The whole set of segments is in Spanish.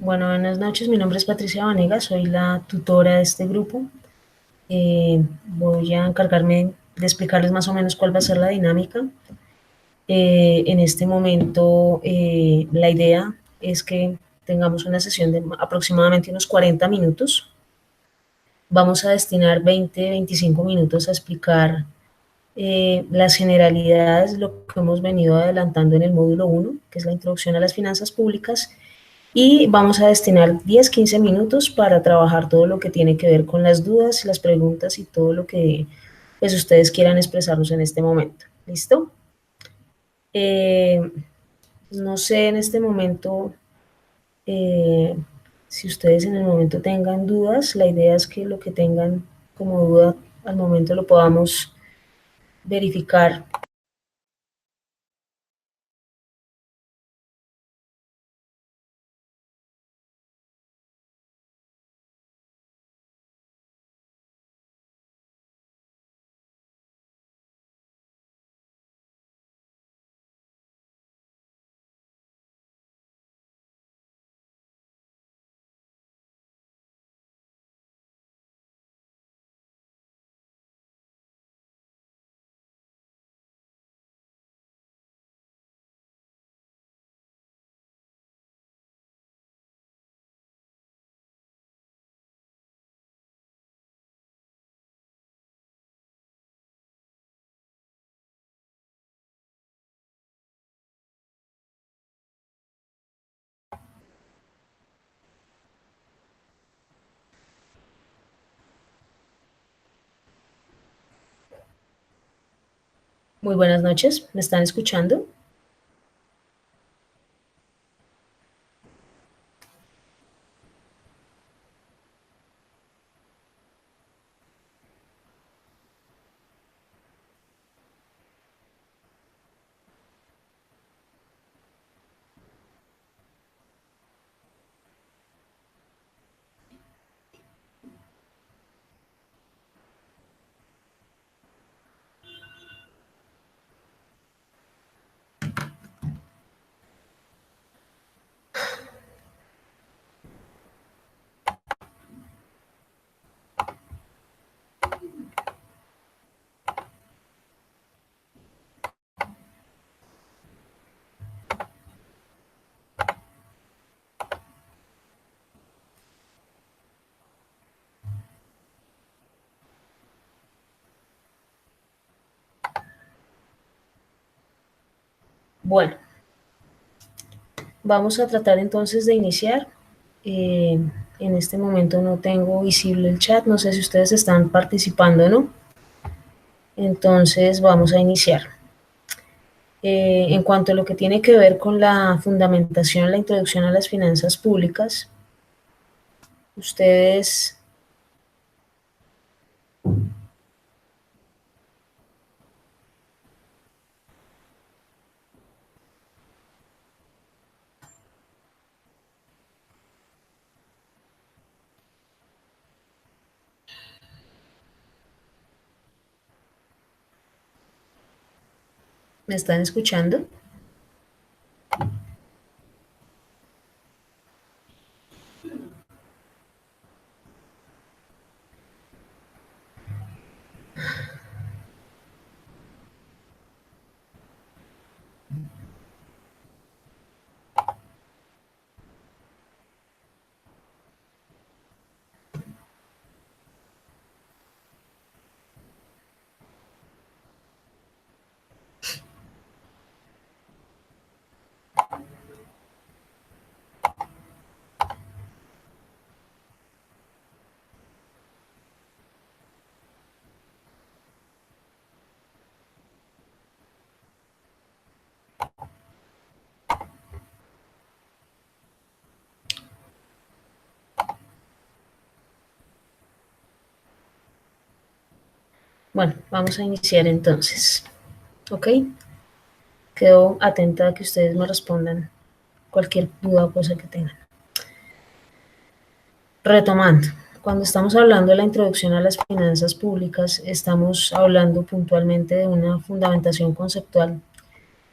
Bueno, buenas noches, mi nombre es Patricia Vanegas, soy la tutora de este grupo. Voy a encargarme de explicarles más o menos cuál va a ser la dinámica. En este momento, la idea es que tengamos una sesión de aproximadamente unos 40 minutos. Vamos a destinar 20-25 minutos a explicar las generalidades, lo que hemos venido adelantando en el módulo 1, que es la introducción a las finanzas públicas, y vamos a destinar 10-15 minutos para trabajar todo lo que tiene que ver con las dudas, las preguntas y todo lo que pues, ustedes quieran expresarnos en este momento. ¿Listo? Eh, no sé en este momento eh, si ustedes en el momento tengan dudas. La idea es que lo que tengan como duda al momento lo podamos verificar. Muy buenas noches, ¿me están escuchando? Bueno, vamos a tratar entonces de iniciar. Eh, en este momento no tengo visible el chat, no sé si ustedes están participando o no. Entonces vamos a iniciar. En cuanto a lo que tiene que ver con la fundamentación, la introducción a las finanzas públicas, ustedes me están escuchando. Bueno, vamos a iniciar entonces. ¿Ok? Quedo atenta a que ustedes me respondan cualquier duda o cosa que tengan. Retomando, cuando estamos hablando de la introducción a las finanzas públicas, estamos hablando puntualmente de una fundamentación conceptual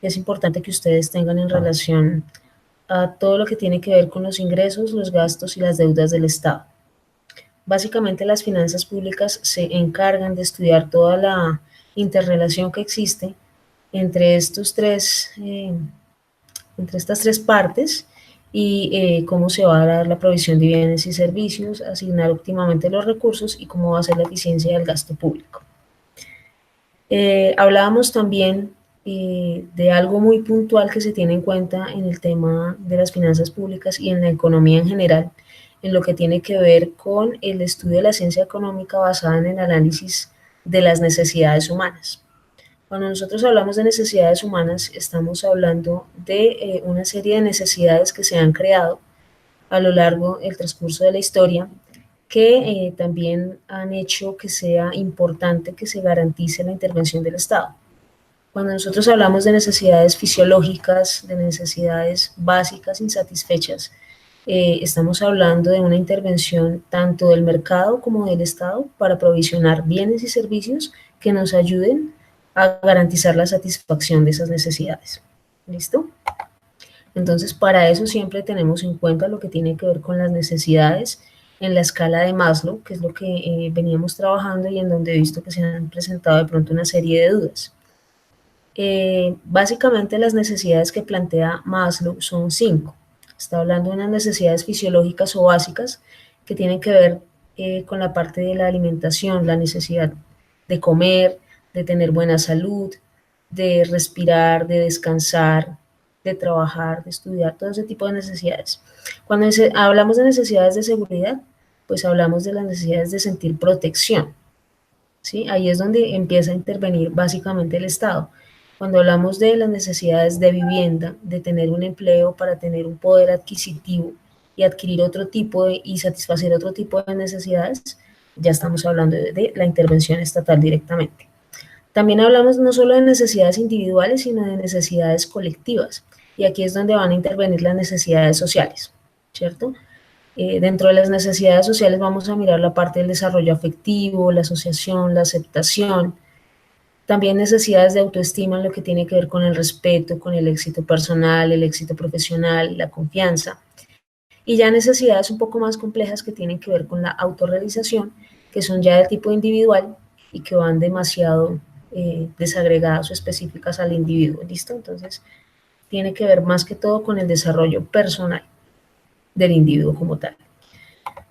que es importante que ustedes tengan en relación a todo lo que tiene que ver con los ingresos, los gastos y las deudas del Estado. Básicamente las finanzas públicas se encargan de estudiar toda la interrelación que existe entre entre estas tres partes y cómo se va a dar la provisión de bienes y servicios, asignar óptimamente los recursos y cómo va a ser la eficiencia del gasto público. Hablábamos también de algo muy puntual que se tiene en cuenta en el tema de las finanzas públicas y en la economía en general, en lo que tiene que ver con el estudio de la ciencia económica basada en el análisis de las necesidades humanas. Cuando nosotros hablamos de necesidades humanas, estamos hablando de una serie de necesidades que se han creado a lo largo del transcurso de la historia que también han hecho que sea importante que se garantice la intervención del Estado. Cuando nosotros hablamos de necesidades fisiológicas, de necesidades básicas insatisfechas, estamos hablando de una intervención tanto del mercado como del Estado para provisionar bienes y servicios que nos ayuden a garantizar la satisfacción de esas necesidades. ¿Listo? Entonces, para eso siempre tenemos en cuenta lo que tiene que ver con las necesidades en la escala de Maslow, que es lo que veníamos trabajando y en donde he visto que se han presentado de pronto una serie de dudas. Básicamente las necesidades que plantea Maslow son 5. Está hablando de unas necesidades fisiológicas o básicas que tienen que ver con la parte de la alimentación, la necesidad de comer, de tener buena salud, de respirar, de descansar, de trabajar, de estudiar, todo ese tipo de necesidades. Cuando hablamos de necesidades de seguridad, pues hablamos de las necesidades de sentir protección, ¿sí? Ahí es donde empieza a intervenir básicamente el Estado. Cuando hablamos de las necesidades de vivienda, de tener un empleo para tener un poder adquisitivo y adquirir otro tipo y satisfacer otro tipo de necesidades, ya estamos hablando de la intervención estatal directamente. También hablamos no solo de necesidades individuales, sino de necesidades colectivas. Y aquí es donde van a intervenir las necesidades sociales, ¿cierto? Dentro de las necesidades sociales vamos a mirar la parte del desarrollo afectivo, la asociación, la aceptación, también necesidades de autoestima en lo que tiene que ver con el respeto, con el éxito personal, el éxito profesional, la confianza. Y ya necesidades un poco más complejas que tienen que ver con la autorrealización, que son ya de tipo individual y que van demasiado desagregadas o específicas al individuo, ¿listo? Entonces, tiene que ver más que todo con el desarrollo personal del individuo como tal.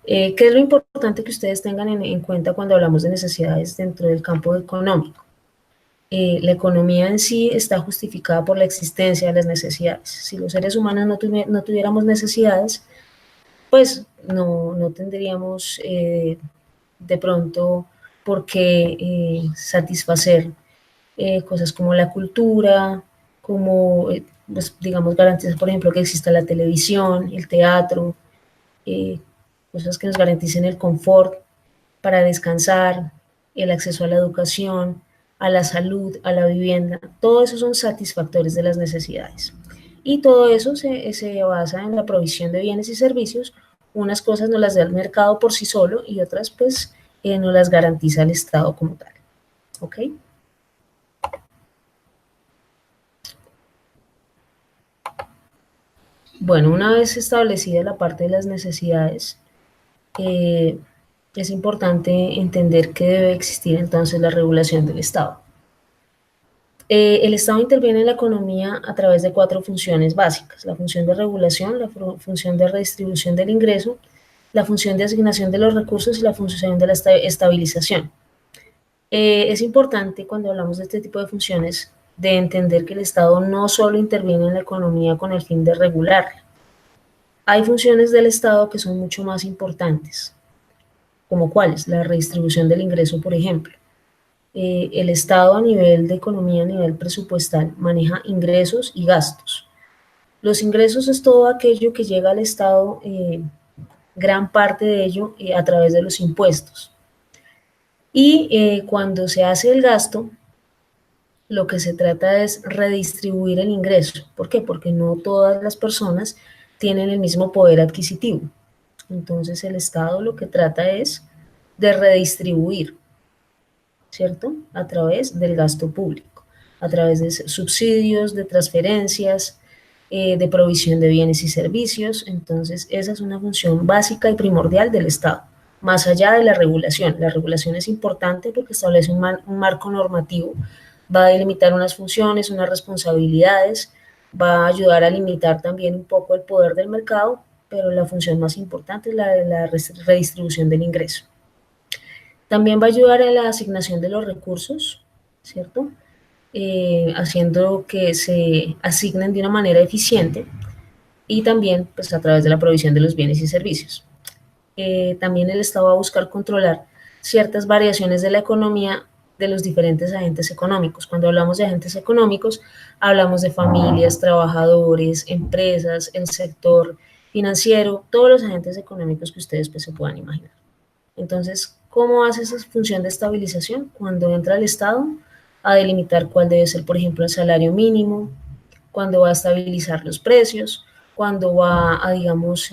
¿Qué es lo importante que ustedes tengan en cuenta cuando hablamos de necesidades dentro del campo económico? La economía en sí está justificada por la existencia de las necesidades. Si los seres humanos no tuviéramos necesidades, pues no tendríamos de pronto por qué satisfacer cosas como la cultura, como, pues, digamos, garantizar, por ejemplo, que exista la televisión, el teatro, eh, cosas que nos garanticen el confort para descansar, el acceso a la educación, a la salud, a la vivienda, todo eso son satisfactores de las necesidades. Y todo eso se basa en la provisión de bienes y servicios. Unas cosas no las da el mercado por sí solo y otras pues no las garantiza el Estado como tal. ¿Ok? Bueno, una vez establecida la parte de las necesidades, eh, es importante entender que debe existir entonces la regulación del Estado. El Estado interviene en la economía a través de 4 funciones básicas: la función de regulación, la función de redistribución del ingreso, la función de asignación de los recursos y la función de la estabilización. Es importante cuando hablamos de este tipo de funciones de entender que el Estado no solo interviene en la economía con el fin de regularla. Hay funciones del Estado que son mucho más importantes, como cuáles: la redistribución del ingreso, por ejemplo. El Estado a nivel de economía, a nivel presupuestal, maneja ingresos y gastos. Los ingresos es todo aquello que llega al Estado, gran parte de ello a través de los impuestos. Y cuando se hace el gasto, lo que se trata es redistribuir el ingreso. ¿Por qué? Porque no todas las personas tienen el mismo poder adquisitivo. Entonces el Estado lo que trata es de redistribuir, ¿cierto? A través del gasto público, a través de subsidios, de transferencias, de provisión de bienes y servicios. Entonces, esa es una función básica y primordial del Estado, más allá de la regulación. La regulación es importante porque establece un marco normativo, va a delimitar unas funciones, unas responsabilidades, va a ayudar a limitar también un poco el poder del mercado, pero la función más importante es la de la redistribución del ingreso. También va a ayudar a la asignación de los recursos, ¿cierto? Haciendo que se asignen de una manera eficiente y también pues, a través de la provisión de los bienes y servicios. También el Estado va a buscar controlar ciertas variaciones de la economía de los diferentes agentes económicos. Cuando hablamos de agentes económicos, hablamos de familias, trabajadores, empresas, el sector financiero, todos los agentes económicos que ustedes pues, se puedan imaginar. Entonces, ¿cómo hace esa función de estabilización? Cuando entra el Estado a delimitar cuál debe ser, por ejemplo, el salario mínimo, cuando va a estabilizar los precios, cuando va a, digamos,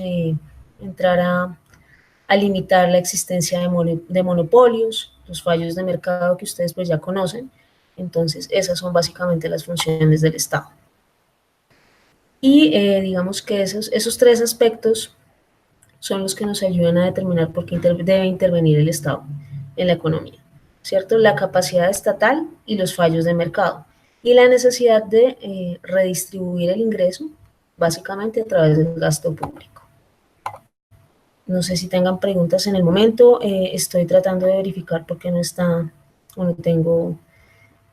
entrar a limitar la existencia de monopolios, los fallos de mercado que ustedes pues ya conocen. Entonces, esas son básicamente las funciones del Estado. Y digamos que esos tres aspectos son los que nos ayudan a determinar por qué debe intervenir el Estado en la economía, ¿cierto? La capacidad estatal y los fallos de mercado y la necesidad de redistribuir el ingreso básicamente a través del gasto público. No sé si tengan preguntas en el momento, estoy tratando de verificar por qué no está o no tengo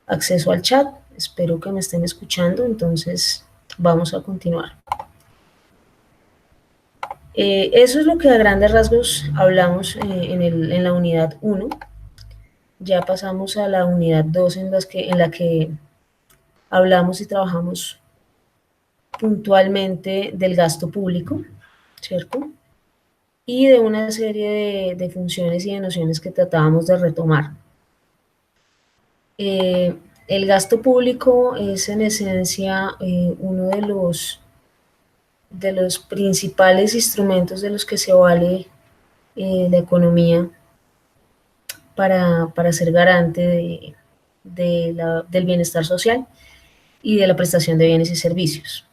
acceso al chat, espero que me estén escuchando, entonces vamos a continuar. Eso es lo que a grandes rasgos hablamos en la unidad 1. Ya pasamos a la unidad 2 en la que hablamos y trabajamos puntualmente del gasto público, ¿cierto? Y de una serie de funciones y de nociones que tratábamos de retomar. El gasto público es en esencia uno de los principales instrumentos de los que se vale la economía para ser garante del bienestar social y de la prestación de bienes y servicios.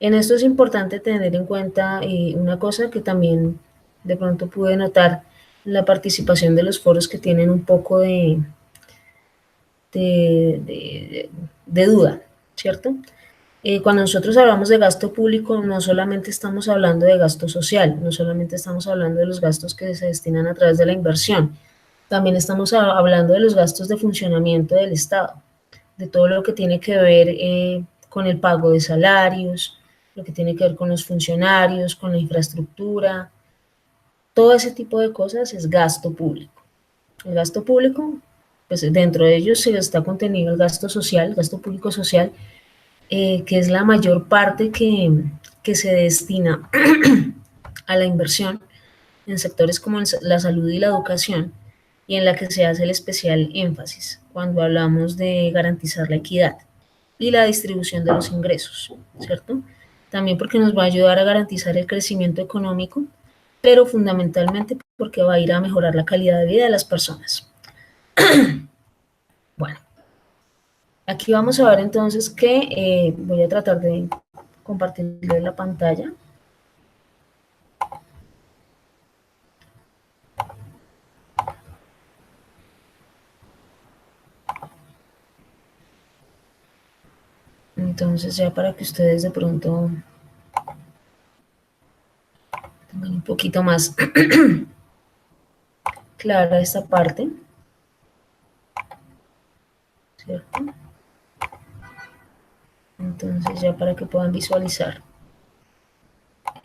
En esto es importante tener en cuenta una cosa que también de pronto pude notar en la participación de los foros que tienen un poco de duda, ¿cierto? Cuando nosotros hablamos de gasto público, no solamente estamos hablando de gasto social, no solamente estamos hablando de los gastos que se destinan a través de la inversión, también estamos hablando de los gastos de funcionamiento del Estado, de todo lo que tiene que ver con el pago de salarios, lo que tiene que ver con los funcionarios, con la infraestructura, todo ese tipo de cosas es gasto público. El gasto público, pues dentro de ellos se está contenido el gasto social, el gasto público social, que es la mayor parte que se destina a la inversión en sectores como la salud y la educación, y en la que se hace el especial énfasis cuando hablamos de garantizar la equidad y la distribución de los ingresos, ¿cierto? También porque nos va a ayudar a garantizar el crecimiento económico, pero fundamentalmente porque va a ir a mejorar la calidad de vida de las personas. Bueno, aquí vamos a ver entonces que voy a tratar de compartirles la pantalla. Entonces ya para que ustedes de pronto tengan un poquito más clara esta parte, ¿cierto? Entonces ya para que puedan visualizar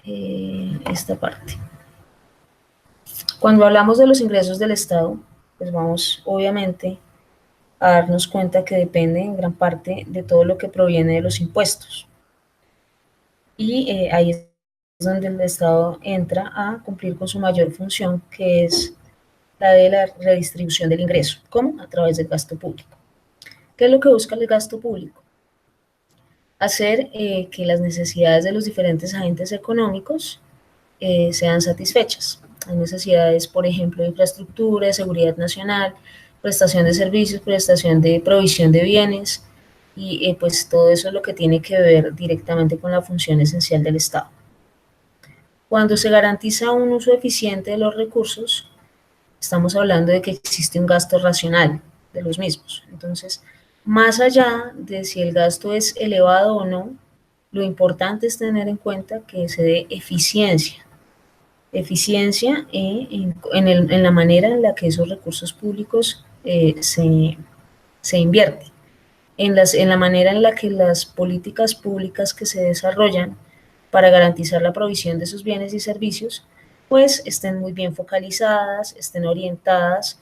esta parte. Cuando hablamos de los ingresos del Estado, pues vamos obviamente a darnos cuenta que depende en gran parte de todo lo que proviene de los impuestos. Y ahí es donde el Estado entra a cumplir con su mayor función, que es la de la redistribución del ingreso. ¿Cómo? A través del gasto público. ¿Qué es lo que busca el gasto público? Hacer que las necesidades de los diferentes agentes económicos sean satisfechas. Hay necesidades, por ejemplo, de infraestructura, de seguridad nacional, prestación de servicios, prestación de provisión de bienes, y pues todo eso es lo que tiene que ver directamente con la función esencial del Estado. Cuando se garantiza un uso eficiente de los recursos, estamos hablando de que existe un gasto racional de los mismos. Entonces, más allá de si el gasto es elevado o no, lo importante es tener en cuenta que se dé eficiencia, eficiencia en la manera en la que esos recursos públicos se invierten, en la manera en la que las políticas públicas que se desarrollan para garantizar la provisión de esos bienes y servicios, pues estén muy bien focalizadas, estén orientadas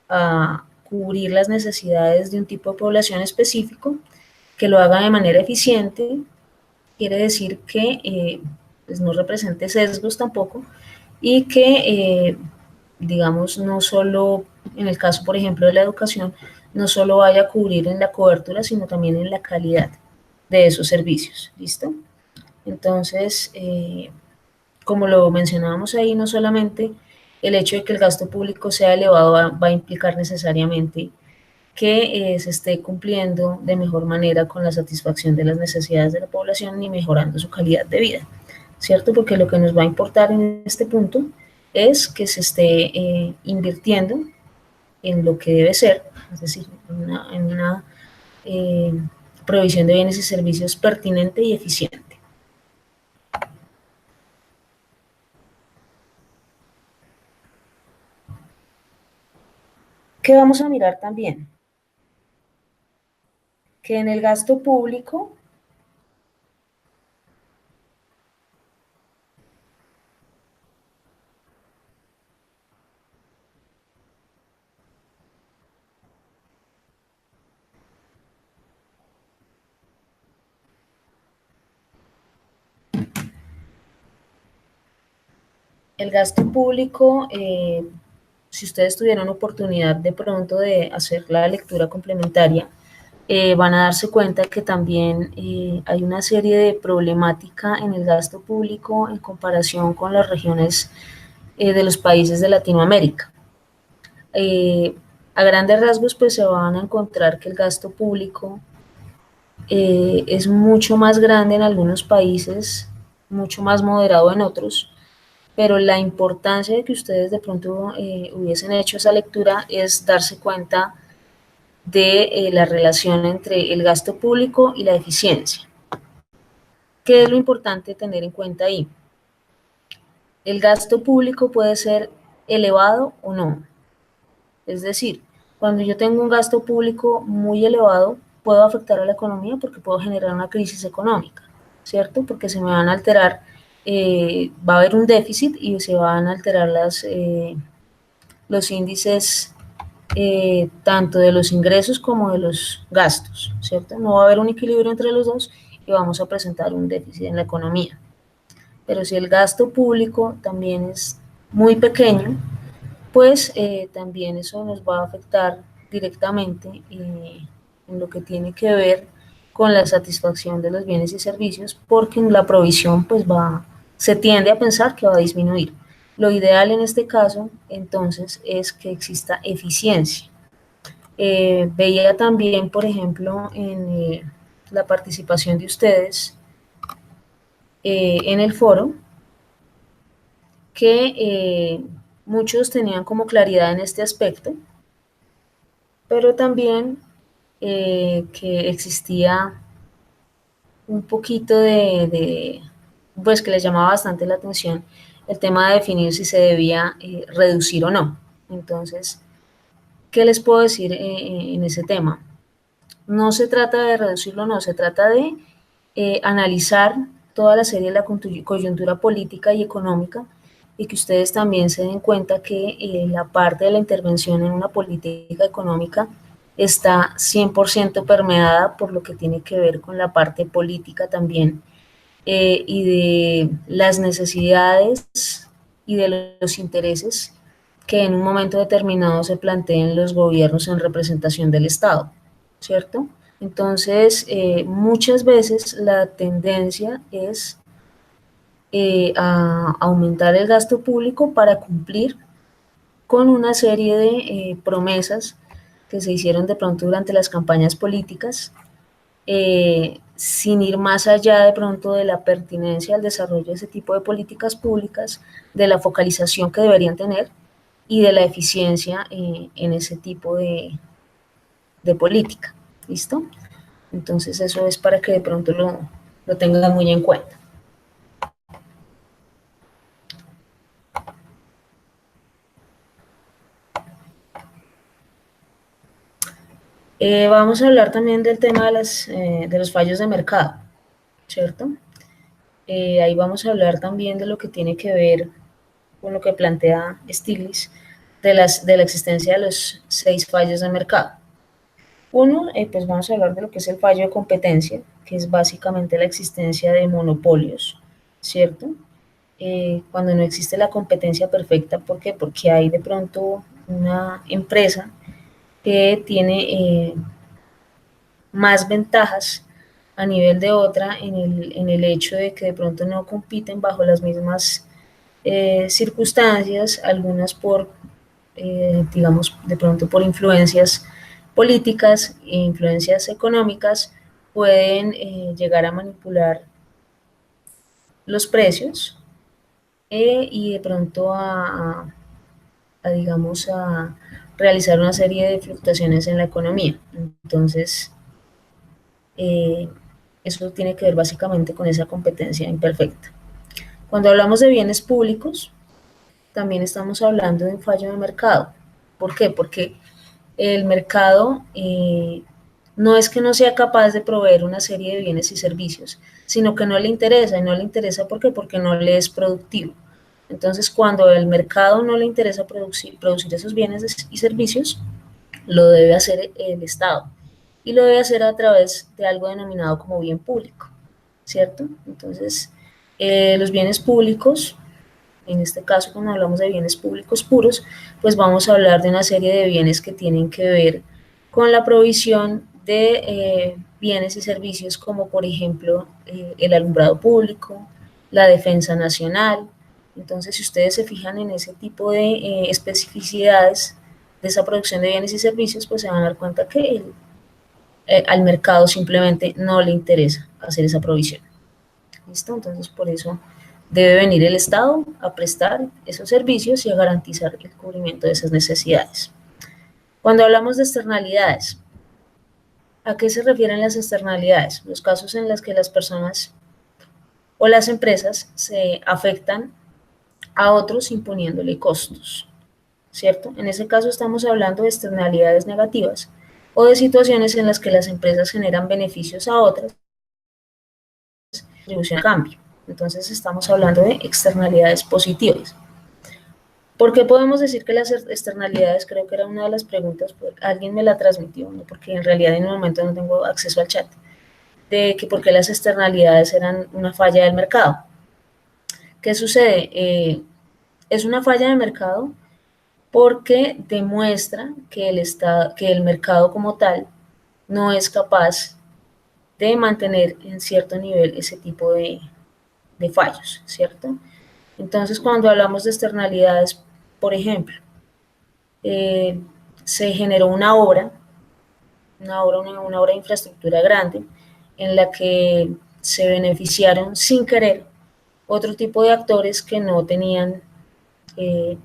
a cubrir las necesidades de un tipo de población específico, que lo haga de manera eficiente, quiere decir que pues no represente sesgos tampoco, y que, digamos, no solo en el caso, por ejemplo, de la educación, no solo vaya a cubrir en la cobertura, sino también en la calidad de esos servicios. ¿Listo? Entonces, como lo mencionábamos ahí, no solamente el hecho de que el gasto público sea elevado va a implicar necesariamente que se esté cumpliendo de mejor manera con la satisfacción de las necesidades de la población ni mejorando su calidad de vida, ¿cierto? Porque lo que nos va a importar en este punto es que se esté invirtiendo en lo que debe ser, es decir, en una eh, provisión de bienes y servicios pertinente y eficiente. ¿Qué vamos a mirar también? Que en el gasto público, el gasto público, si ustedes tuvieran oportunidad de pronto de hacer la lectura complementaria, van a darse cuenta que también hay una serie de problemática en el gasto público en comparación con las regiones de los países de Latinoamérica. Eh, a grandes rasgos, pues se van a encontrar que el gasto público es mucho más grande en algunos países, mucho más moderado en otros, pero la importancia de que ustedes de pronto hubiesen hecho esa lectura es darse cuenta de la relación entre el gasto público y la eficiencia. ¿Qué es lo importante tener en cuenta ahí? El gasto público puede ser elevado o no. Es decir, cuando yo tengo un gasto público muy elevado, puedo afectar a la economía porque puedo generar una crisis económica, ¿cierto? Porque se me van a alterar, va a haber un déficit y se van a alterar los índices tanto de los ingresos como de los gastos, ¿cierto? No va a haber un equilibrio entre los dos y vamos a presentar un déficit en la economía. Pero si el gasto público también es muy pequeño, pues también eso nos va a afectar directamente en lo que tiene que ver con la satisfacción de los bienes y servicios, porque en la provisión pues se tiende a pensar que va a disminuir. Lo ideal en este caso, entonces, es que exista eficiencia. Veía también, por ejemplo, en la participación de ustedes en el foro, que muchos tenían como claridad en este aspecto, pero también que existía un poquito pues que les llamaba bastante la atención el tema de definir si se debía reducir o no. Entonces, ¿qué les puedo decir en ese tema? No se trata de reducirlo, no, se trata de analizar toda la serie de la coyuntura política y económica y que ustedes también se den cuenta que la parte de la intervención en una política económica está 100% permeada por lo que tiene que ver con la parte política también y de las necesidades y de los intereses que en un momento determinado se planteen los gobiernos en representación del Estado, ¿cierto? Entonces, muchas veces la tendencia es a aumentar el gasto público para cumplir con una serie de promesas que se hicieron de pronto durante las campañas políticas sin ir más allá de pronto de la pertinencia al desarrollo de ese tipo de políticas públicas, de la focalización que deberían tener y de la eficiencia en ese tipo de política. ¿Listo? Entonces eso es para que de pronto lo tengan muy en cuenta. Vamos a hablar también del tema de los fallos de mercado, ¿cierto? Ahí vamos a hablar también de lo que tiene que ver con lo que plantea Stiglitz, de la existencia de los 6 fallos de mercado. Uno, pues vamos a hablar de lo que es el fallo de competencia, que es básicamente la existencia de monopolios, ¿cierto? Cuando no existe la competencia perfecta, ¿por qué? Porque hay de pronto una empresa que tiene más ventajas a nivel de otra en el hecho de que de pronto no compiten bajo las mismas circunstancias, algunas por, digamos, de pronto por influencias políticas e influencias económicas, pueden llegar a manipular los precios y de pronto digamos, a realizar una serie de fluctuaciones en la economía. Entonces, eh, eso tiene que ver básicamente con esa competencia imperfecta. Cuando hablamos de bienes públicos, también estamos hablando de un fallo de mercado. ¿Por qué? Porque el mercado no es que no sea capaz de proveer una serie de bienes y servicios, sino que no le interesa, y no le interesa ¿por qué? Porque no le es productivo. Entonces, cuando el mercado no le interesa producir esos bienes y servicios, lo debe hacer el Estado y lo debe hacer a través de algo denominado como bien público, ¿cierto? Entonces, los bienes públicos, en este caso cuando hablamos de bienes públicos puros, pues vamos a hablar de una serie de bienes que tienen que ver con la provisión de bienes y servicios como por ejemplo el alumbrado público, la defensa nacional. Entonces, si ustedes se fijan en ese tipo de especificidades de esa producción de bienes y servicios, pues se van a dar cuenta que al mercado simplemente no le interesa hacer esa provisión. ¿Listo? Entonces, por eso debe venir el Estado a prestar esos servicios y a garantizar el cubrimiento de esas necesidades. Cuando hablamos de externalidades, ¿a qué se refieren las externalidades? Los casos en los que las personas o las empresas se afectan a otros imponiéndole costos, ¿cierto? En ese caso estamos hablando de externalidades negativas o de situaciones en las que las empresas generan beneficios a otras, contribución a cambio. Entonces estamos hablando de externalidades positivas. ¿Por qué podemos decir que las externalidades? Creo que era una de las preguntas, alguien me la transmitió, ¿no? Porque en realidad en el momento no tengo acceso al chat, de que por qué las externalidades eran una falla del mercado. ¿Qué sucede? Es una falla del mercado porque demuestra que que el mercado como tal no es capaz de mantener en cierto nivel ese tipo de fallos, ¿cierto? Entonces, cuando hablamos de externalidades, por ejemplo, eh, se generó una obra de infraestructura grande en la que se beneficiaron sin querer otro tipo de actores que no tenían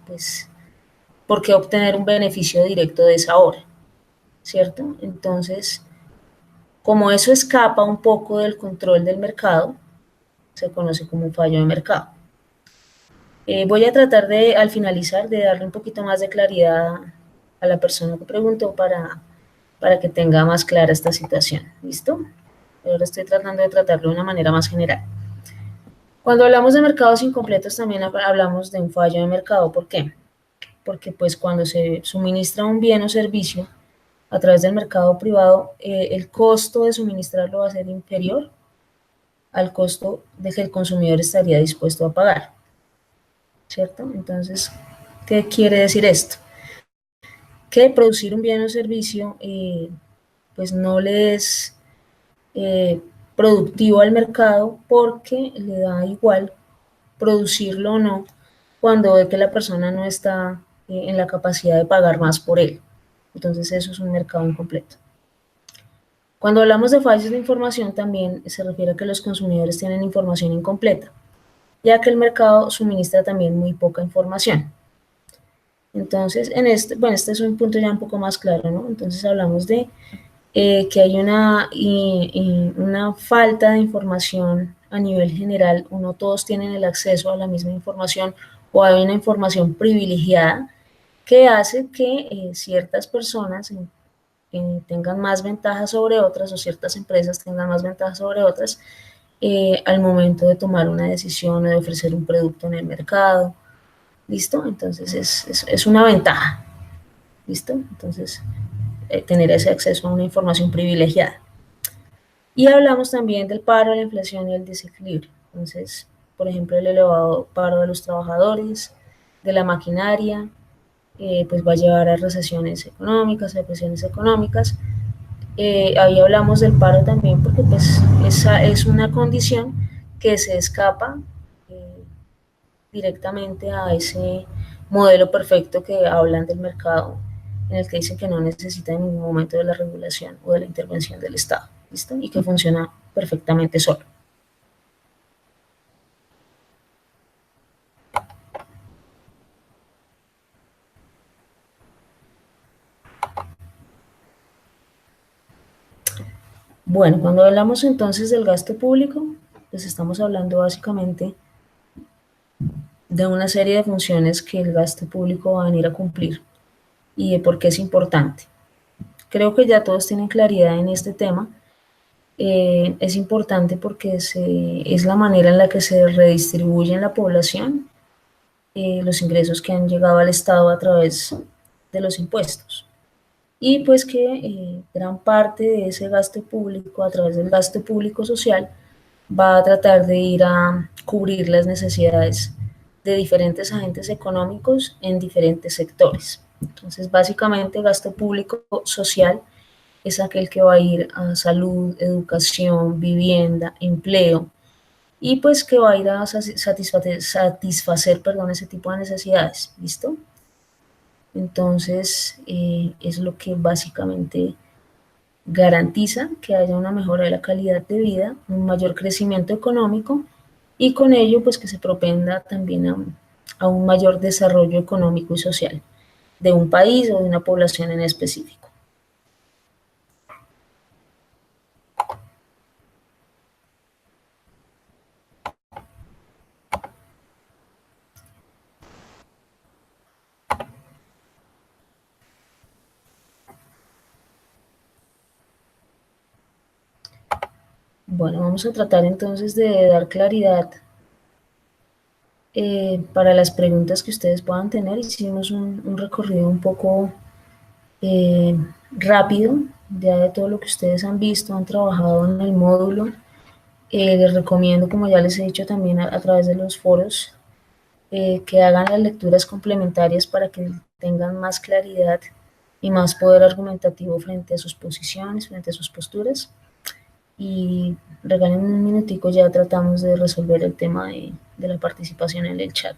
pues, por qué obtener un beneficio directo de esa obra, ¿cierto? Entonces, como eso escapa un poco del control del mercado, se conoce como un fallo de mercado. Voy a tratar de, al finalizar, de darle un poquito más de claridad a la persona que preguntó para que tenga más clara esta situación. ¿Listo? Ahora estoy tratando de tratarlo de una manera más general. Cuando hablamos de mercados incompletos también hablamos de un fallo de mercado. ¿Por qué? Porque pues cuando se suministra un bien o servicio a través del mercado privado, el costo de suministrarlo va a ser inferior al costo de que el consumidor estaría dispuesto a pagar, ¿cierto? Entonces, ¿qué quiere decir esto? Que producir un bien o servicio pues no le es productivo al mercado porque le da igual producirlo o no cuando ve que la persona no está en la capacidad de pagar más por él. Entonces eso es un mercado incompleto. Cuando hablamos de fallos de información también se refiere a que los consumidores tienen información incompleta, ya que el mercado suministra también muy poca información. Entonces, bueno, este es un punto ya un poco más claro, ¿no? Entonces hablamos de que hay una falta de información a nivel general, o no todos tienen el acceso a la misma información, o hay una información privilegiada que hace que ciertas personas tengan más ventajas sobre otras, o ciertas empresas tengan más ventajas sobre otras al momento de tomar una decisión o de ofrecer un producto en el mercado. ¿Listo? Entonces es una ventaja. ¿Listo? Entonces, tener ese acceso a una información privilegiada. Y hablamos también del paro, la inflación y el desequilibrio. Entonces, por ejemplo, el elevado paro de los trabajadores, de la maquinaria, pues va a llevar a recesiones económicas, a depresiones económicas. Ahí hablamos del paro también porque pues esa es una condición que se escapa eh, directamente a ese modelo perfecto que hablan del mercado, en el que dicen que no necesita en ningún momento de la regulación o de la intervención del Estado, ¿listo? Y que funciona perfectamente solo. Bueno, cuando hablamos entonces del gasto público, pues estamos hablando básicamente de una serie de funciones que el gasto público va a venir a cumplir y de por qué es importante. Creo que ya todos tienen claridad en este tema. Es importante porque es la manera en la que se redistribuye en la población los ingresos que han llegado al Estado a través de los impuestos. Y pues que gran parte de ese gasto público, a través del gasto público social, va a tratar de ir a cubrir las necesidades de diferentes agentes económicos en diferentes sectores. Entonces, básicamente, gasto público social es aquel que va a ir a salud, educación, vivienda, empleo, y pues que va a ir a satisfacer, perdón, ese tipo de necesidades, ¿listo? Entonces, es lo que básicamente garantiza que haya una mejora de la calidad de vida, un mayor crecimiento económico y con ello pues que se propenda también a un mayor desarrollo económico y social de un país o de una población en específico. Bueno, vamos a tratar entonces de dar claridad para las preguntas que ustedes puedan tener. Hicimos un recorrido un poco eh, rápido ya de todo lo que ustedes han visto, han trabajado en el módulo. Les recomiendo, como ya les he dicho también a través de los foros, que hagan las lecturas complementarias para que tengan más claridad y más poder argumentativo frente a sus posiciones, frente a sus posturas. Y regalen un minutico, ya tratamos de resolver el tema de la participación en el chat.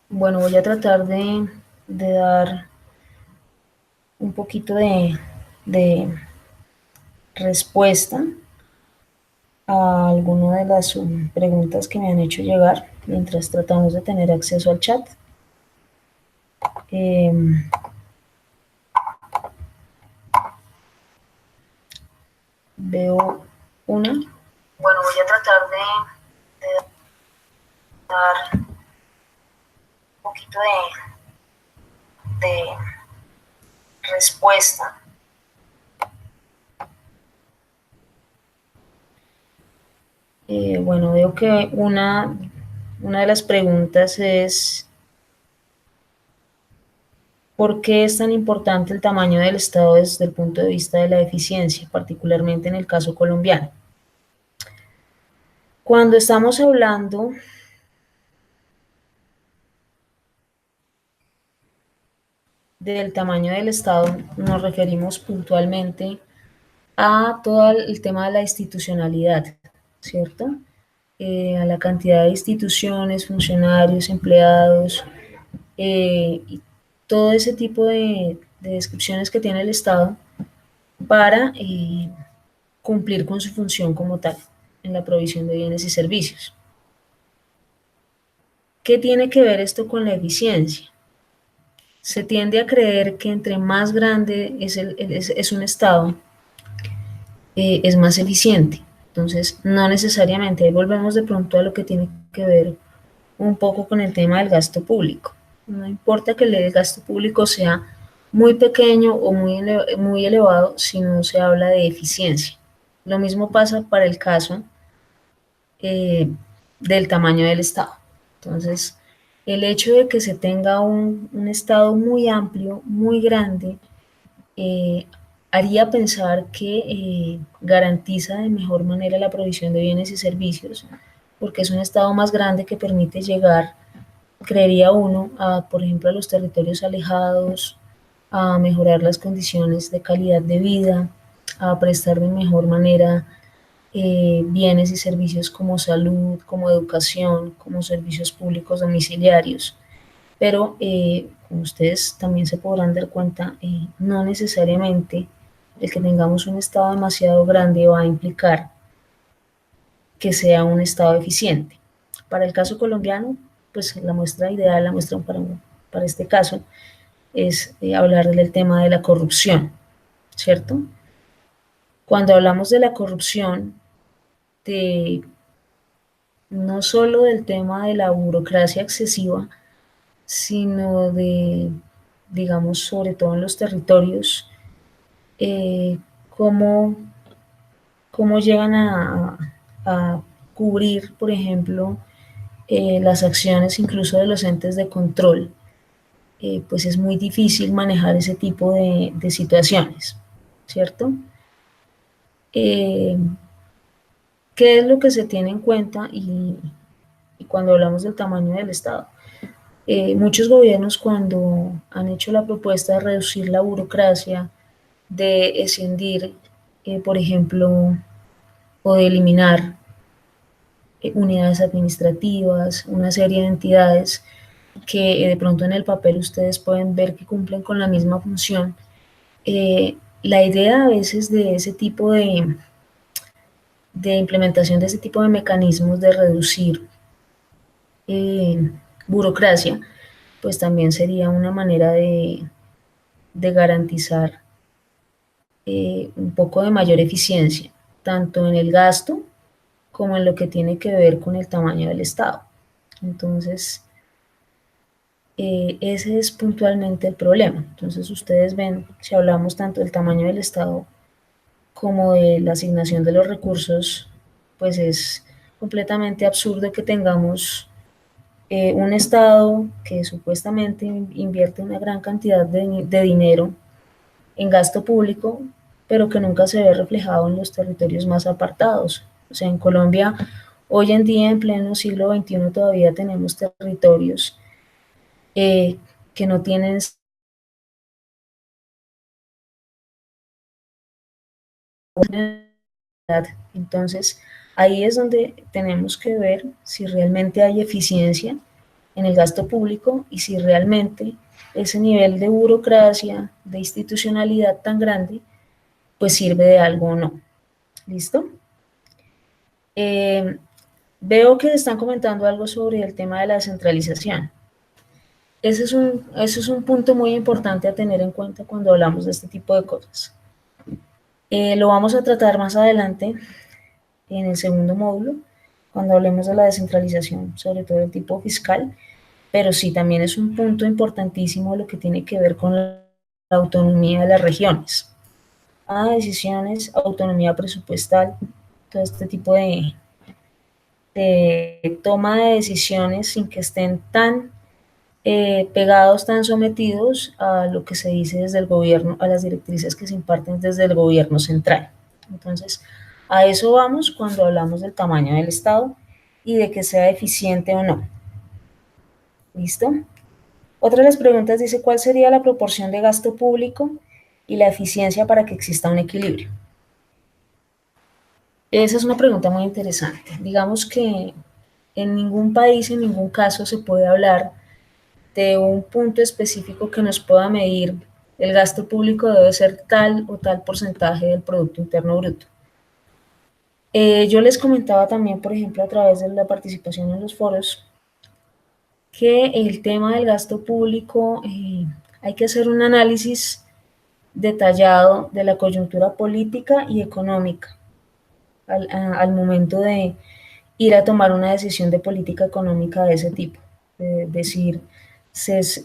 Bueno, voy a tratar de dar un poquito de respuesta a alguna de las preguntas que me han hecho llegar mientras tratamos de tener acceso al chat. Veo una. Bueno, voy a tratar de dar un poquito de respuesta. Bueno, veo que una de las preguntas es ¿por qué es tan importante el tamaño del Estado desde el punto de vista de la eficiencia, particularmente en el caso colombiano? Cuando estamos hablando del tamaño del Estado, nos referimos puntualmente a todo el tema de la institucionalidad, ¿cierto? A la cantidad de instituciones, funcionarios, empleados, y todo ese tipo de descripciones que tiene el Estado para cumplir con su función como tal en la provisión de bienes y servicios. ¿Qué tiene que ver esto con la eficiencia? Se tiende a creer que entre más grande es un Estado, es más eficiente. Entonces, no necesariamente, ahí volvemos de pronto a lo que tiene que ver un poco con el tema del gasto público. No importa que el gasto público sea muy pequeño o muy elevado si no se habla de eficiencia. Lo mismo pasa para el caso del tamaño del Estado. Entonces, el hecho de que se tenga un Estado muy amplio, muy grande, eh, haría pensar que garantiza de mejor manera la provisión de bienes y servicios, porque es un Estado más grande que permite llegar, creería uno, a, por ejemplo, a los territorios alejados, a mejorar las condiciones de calidad de vida, a prestar de mejor manera bienes y servicios como salud, como educación, como servicios públicos domiciliarios. Pero, como ustedes también se podrán dar cuenta, no necesariamente el que tengamos un Estado demasiado grande va a implicar que sea un Estado eficiente. Para el caso colombiano, pues la muestra ideal, la muestra para este caso, es hablar del tema de la corrupción, ¿cierto? Cuando hablamos de la corrupción, de no solo del tema de la burocracia excesiva, sino de, digamos, sobre todo en los territorios, eh, cómo, cómo llegan a cubrir, por ejemplo, las acciones incluso de los entes de control, pues es muy difícil manejar ese tipo de situaciones, ¿cierto? Eh, ¿Qué es lo que se tiene en cuenta y cuando hablamos del tamaño del Estado? Muchos gobiernos cuando han hecho la propuesta de reducir la burocracia, de escindir, por ejemplo, o de eliminar unidades administrativas, una serie de entidades que de pronto en el papel ustedes pueden ver que cumplen con la misma función. La idea a veces de ese tipo de implementación de ese tipo de mecanismos de reducir burocracia, pues también sería una manera de garantizar un poco de mayor eficiencia, tanto en el gasto como en lo que tiene que ver con el tamaño del Estado. Entonces, ese es puntualmente el problema. Entonces, ustedes ven, si hablamos tanto del tamaño del Estado como de la asignación de los recursos, pues es completamente absurdo que tengamos un Estado que supuestamente invierte una gran cantidad de dinero en gasto público, pero que nunca se ve reflejado en los territorios más apartados. O sea, en Colombia, hoy en día, en pleno siglo XXI, todavía tenemos territorios eh, que no tienen. Entonces, ahí es donde tenemos que ver si realmente hay eficiencia en el gasto público y si realmente ese nivel de burocracia, de institucionalidad tan grande, pues sirve de algo o no. ¿Listo? Eh, Veo que están comentando algo sobre el tema de la descentralización. Ese es un punto muy importante a tener en cuenta cuando hablamos de este tipo de cosas. Lo vamos a tratar más adelante en el segundo módulo, cuando hablemos de la descentralización, sobre todo el tipo fiscal, pero sí también es un punto importantísimo lo que tiene que ver con la autonomía de las regiones. Decisiones, autonomía presupuestal, todo este tipo de toma de decisiones sin que estén tan pegados, tan sometidos a lo que se dice desde el gobierno, a las directrices que se imparten desde el gobierno central. Entonces, a eso vamos cuando hablamos del tamaño del Estado y de que sea eficiente o no. ¿Listo? Otra de las preguntas dice, ¿cuál sería la proporción de gasto público y la eficiencia para que exista un equilibrio? Esa es una pregunta muy interesante. Digamos que en ningún país, en ningún caso se puede hablar de un punto específico que nos pueda medir el gasto público debe ser tal o tal porcentaje del Producto Interno Bruto. Yo les comentaba también, por ejemplo, a través de la participación en los foros, que el tema del gasto público hay que hacer un análisis detallado de la coyuntura política y económica al momento de ir a tomar una decisión de política económica de ese tipo. De decir,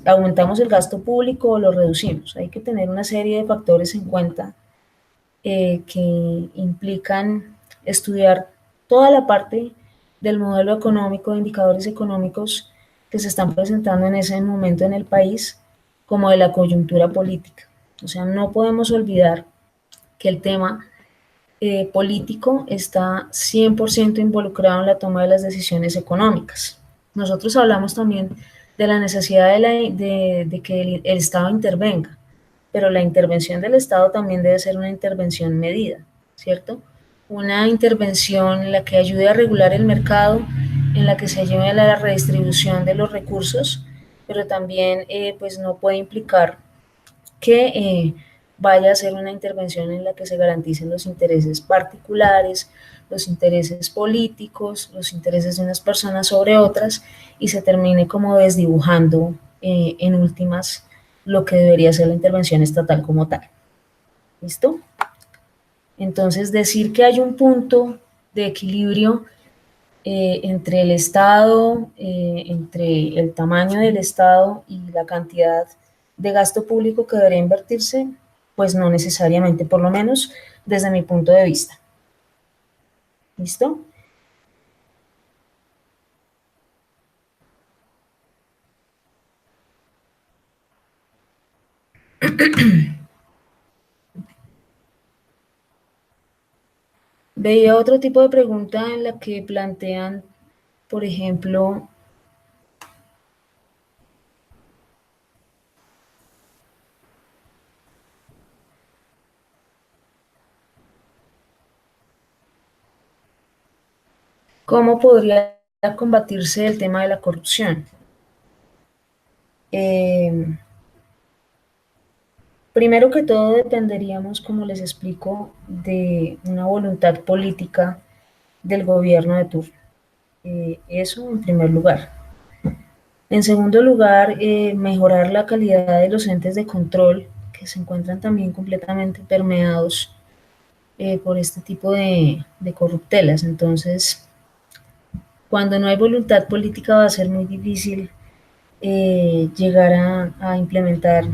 aumentamos el gasto público o lo reducimos. Hay que tener una serie de factores en cuenta que implican estudiar toda la parte del modelo económico, de indicadores económicos que se están presentando en ese momento en el país, como de la coyuntura política. O sea, no podemos olvidar que el tema político está 100% involucrado en la toma de las decisiones económicas. Nosotros hablamos también de la necesidad de que el Estado intervenga, pero la intervención del Estado también debe ser una intervención medida, ¿cierto? Una intervención en la que ayude a regular el mercado, en la que se ayude a la redistribución de los recursos, pero también pues no puede implicar que vaya a ser una intervención en la que se garanticen los intereses particulares, los intereses políticos, los intereses de unas personas sobre otras y se termine como desdibujando en últimas lo que debería ser la intervención estatal como tal. ¿Listo? Entonces, decir que hay un punto de equilibrio entre el Estado, entre el tamaño del Estado y la cantidad de gasto público que debería invertirse, pues no necesariamente, por lo menos desde mi punto de vista. ¿Listo? Veía otro tipo de pregunta en la que plantean, por ejemplo, ¿Cómo podría combatirse el tema de la corrupción? Primero que todo dependeríamos, como les explico, de una voluntad política del gobierno de turno. Eso en primer lugar. En segundo lugar, mejorar la calidad de los entes de control que se encuentran también completamente permeados por este tipo de corruptelas. Entonces, cuando no hay voluntad política va a ser muy difícil llegar a implementar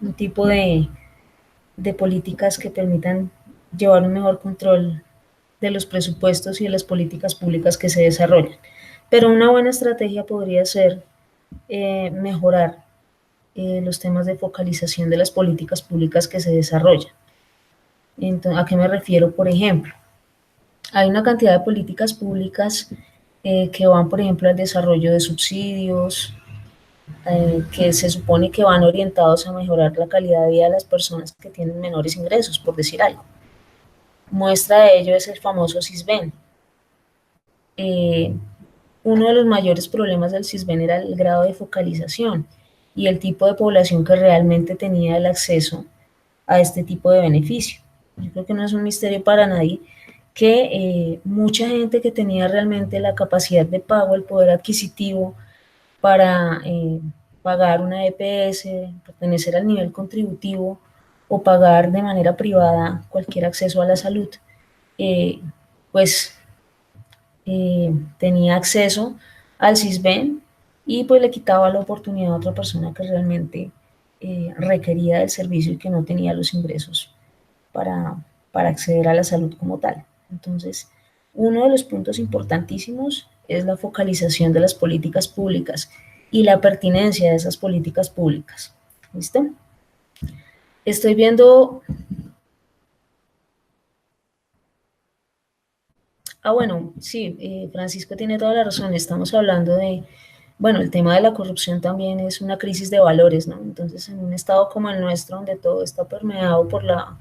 un tipo de políticas que permitan llevar un mejor control de los presupuestos y de las políticas públicas que se desarrollan. Pero una buena estrategia podría ser mejorar los temas de focalización de las políticas públicas que se desarrollan. Entonces, ¿a qué me refiero? Por ejemplo, hay una cantidad de políticas públicas que van, por ejemplo, al desarrollo de subsidios, que se supone que van orientados a mejorar la calidad de vida de las personas que tienen menores ingresos, por decir algo. Muestra de ello es el famoso CISBEN. Uno de los mayores problemas del CISBEN era el grado de focalización y el tipo de población que realmente tenía el acceso a este tipo de beneficio. Yo creo que no es un misterio para nadie que mucha gente que tenía realmente la capacidad de pago, el poder adquisitivo para pagar una EPS, pertenecer al nivel contributivo o pagar de manera privada cualquier acceso a la salud, eh, pues tenía acceso al CISBEN y pues le quitaba la oportunidad a otra persona que realmente requería del servicio y que no tenía los ingresos para, para acceder a la salud como tal. Entonces, uno de los puntos importantísimos es la focalización de las políticas públicas y la pertinencia de esas políticas públicas. ¿Listo? Estoy viendo. Bueno, sí, Francisco tiene toda la razón. Estamos hablando de, bueno, el tema de la corrupción también es una crisis de valores, ¿no? Entonces, en un estado como el nuestro, donde todo está permeado por la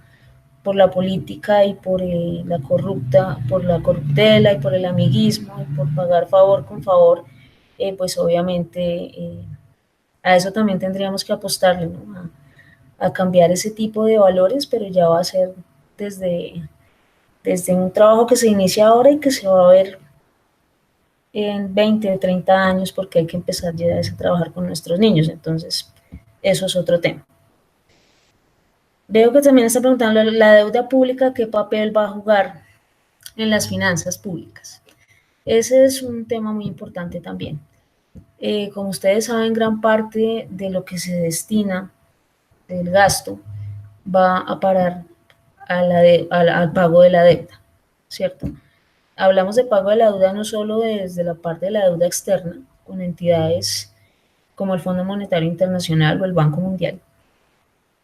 política y por la corrupta, por la corruptela y por el amiguismo y por pagar favor con favor, pues obviamente a eso también tendríamos que apostarle, ¿no? A cambiar ese tipo de valores, pero ya va a ser desde, desde un trabajo que se inicia ahora y que se va a ver en 20 o 30 años porque hay que empezar ya a trabajar con nuestros niños. Entonces, eso es otro tema. Veo que también está preguntando la deuda pública, ¿qué papel va a jugar en las finanzas públicas? Ese es un tema muy importante también. Como ustedes saben, gran parte de lo que se destina del gasto va a parar al pago de la deuda, ¿cierto? Hablamos de pago de la deuda no solo desde la parte de la deuda externa, con entidades como el Fondo Monetario Internacional o el Banco Mundial,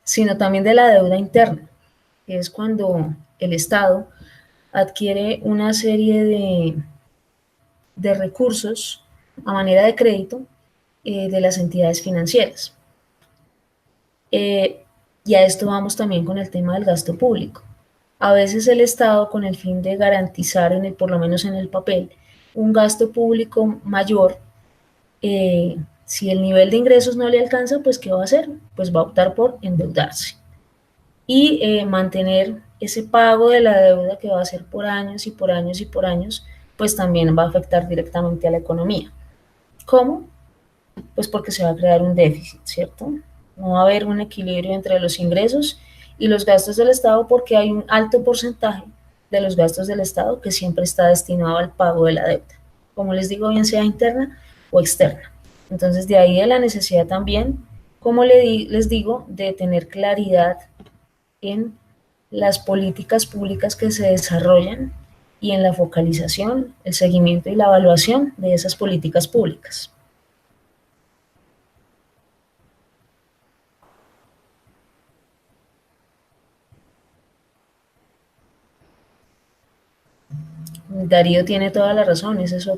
sino también de la deuda interna, que es cuando el Estado adquiere una serie de recursos a manera de crédito de las entidades financieras. Eh, y a esto vamos también con el tema del gasto público. A veces el Estado, con el fin de garantizar, por lo menos en el papel, un gasto público mayor, si el nivel de ingresos no le alcanza, pues ¿qué va a hacer? Pues va a optar por endeudarse y mantener ese pago de la deuda que va a ser por años y por años y por años, pues también va a afectar directamente a la economía. ¿Cómo? Pues porque se va a crear un déficit, ¿cierto? No va a haber un equilibrio entre los ingresos y los gastos del Estado porque hay un alto porcentaje de los gastos del Estado que siempre está destinado al pago de la deuda, como les digo, bien sea interna o externa. Entonces, de ahí de la necesidad también, como les digo, de tener claridad en las políticas públicas que se desarrollan y en la focalización, el seguimiento y la evaluación de esas políticas públicas. Darío tiene toda la razón, ese es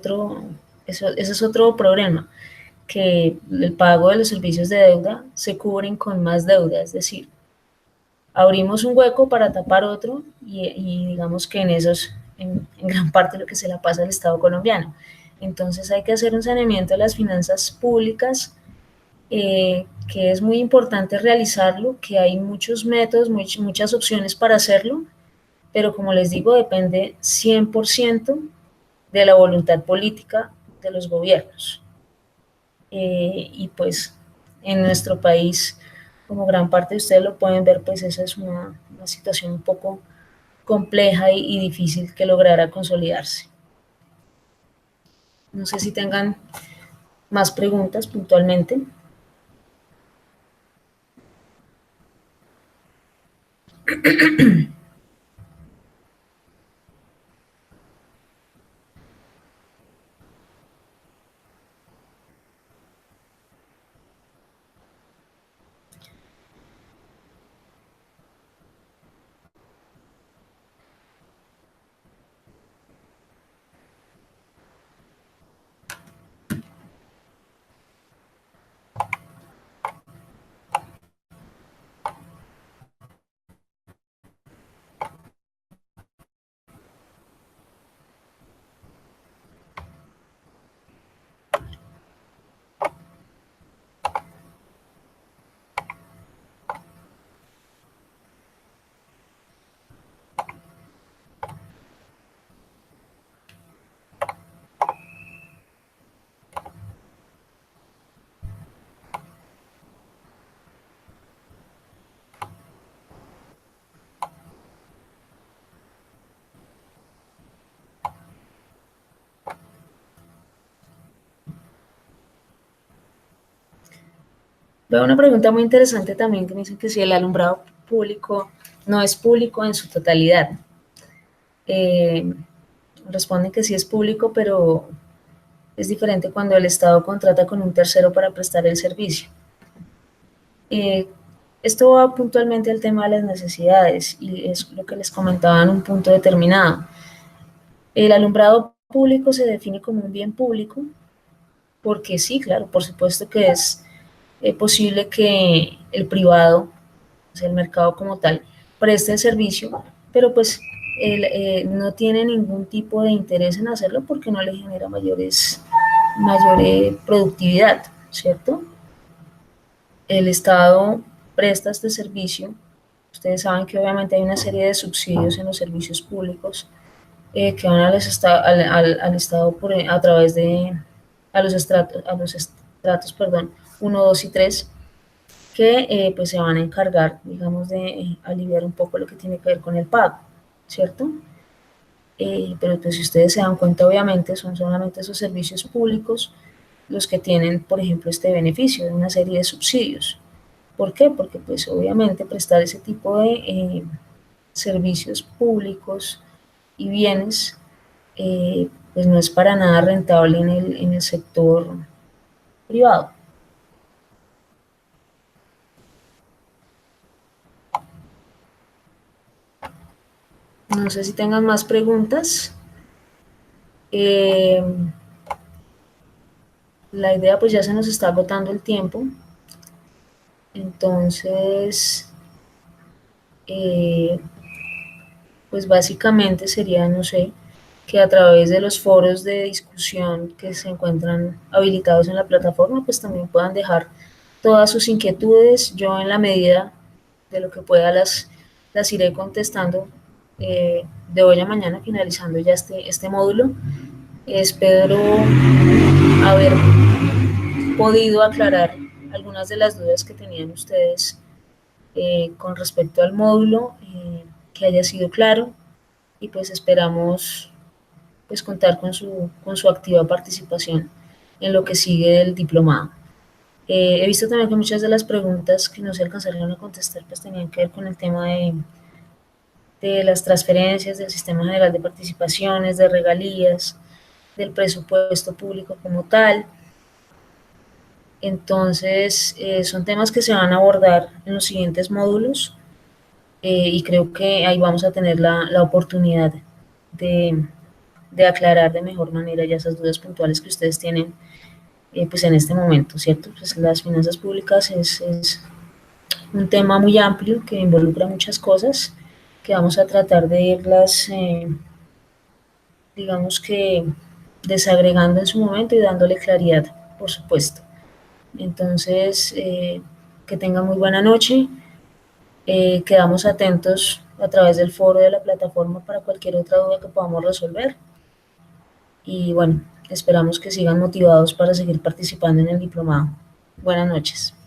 otro problema, que el pago de los servicios de deuda se cubren con más deuda, es decir, abrimos un hueco para tapar otro y digamos que en esos en gran parte lo que se la pasa al Estado colombiano. Entonces hay que hacer un saneamiento de las finanzas públicas, que es muy importante realizarlo, que hay muchos métodos, muchas opciones para hacerlo, pero como les digo, depende 100% de la voluntad política de los gobiernos. Y pues en nuestro país, como gran parte de ustedes lo pueden ver, pues esa es una situación un poco compleja y difícil que lograra consolidarse. No sé si tengan más preguntas puntualmente. Veo una pregunta muy interesante también que me dicen que si el alumbrado público no es público en su totalidad. Eh, Responden que sí es público, pero es diferente cuando el Estado contrata con un tercero para prestar el servicio. Eh, Esto va puntualmente al tema de las necesidades y es lo que les comentaba en un punto determinado. El alumbrado público se define como un bien público porque sí, claro, por supuesto que es posible que el privado, o sea, el mercado como tal, preste el servicio, pero pues él no tiene ningún tipo de interés en hacerlo porque no le genera mayor productividad, ¿cierto? El Estado presta este servicio. Ustedes saben que obviamente hay una serie de subsidios en los servicios públicos que van al Estado a través de a los estratos, perdón, 1, 2 y 3, que pues se van a encargar, digamos, de aliviar un poco lo que tiene que ver con el pago, ¿cierto? Pero pues si ustedes se dan cuenta, obviamente son solamente esos servicios públicos los que tienen, por ejemplo, este beneficio de una serie de subsidios. ¿Por qué? Porque pues obviamente prestar ese tipo de servicios públicos y bienes pues no es para nada rentable en el sector privado. No sé si tengan más preguntas. Eh, la idea pues ya se nos está agotando el tiempo. Entonces, eh, pues básicamente sería, no sé, que a través de los foros de discusión que se encuentran habilitados en la plataforma, pues también puedan dejar todas sus inquietudes. Yo en la medida de lo que pueda las iré contestando de hoy a mañana, finalizando ya este módulo. Espero haber podido aclarar algunas de las dudas que tenían ustedes con respecto al módulo, que haya sido claro y pues esperamos pues contar con su activa participación en lo que sigue del diplomado. He visto también que muchas de las preguntas que no se alcanzaron a contestar pues tenían que ver con el tema de las transferencias, del sistema general de participaciones, de regalías, del presupuesto público como tal. Entonces, son temas que se van a abordar en los siguientes módulos y creo que ahí vamos a tener la oportunidad de, de aclarar de mejor manera ya esas dudas puntuales que ustedes tienen pues en este momento, ¿cierto? Pues las finanzas públicas es un tema muy amplio que involucra muchas cosas que vamos a tratar de irlas digamos que desagregando en su momento y dándole claridad, por supuesto. Entonces, que tengan muy buena noche. Quedamos atentos a través del foro de la plataforma para cualquier otra duda que podamos resolver. Y bueno, esperamos que sigan motivados para seguir participando en el diplomado. Buenas noches.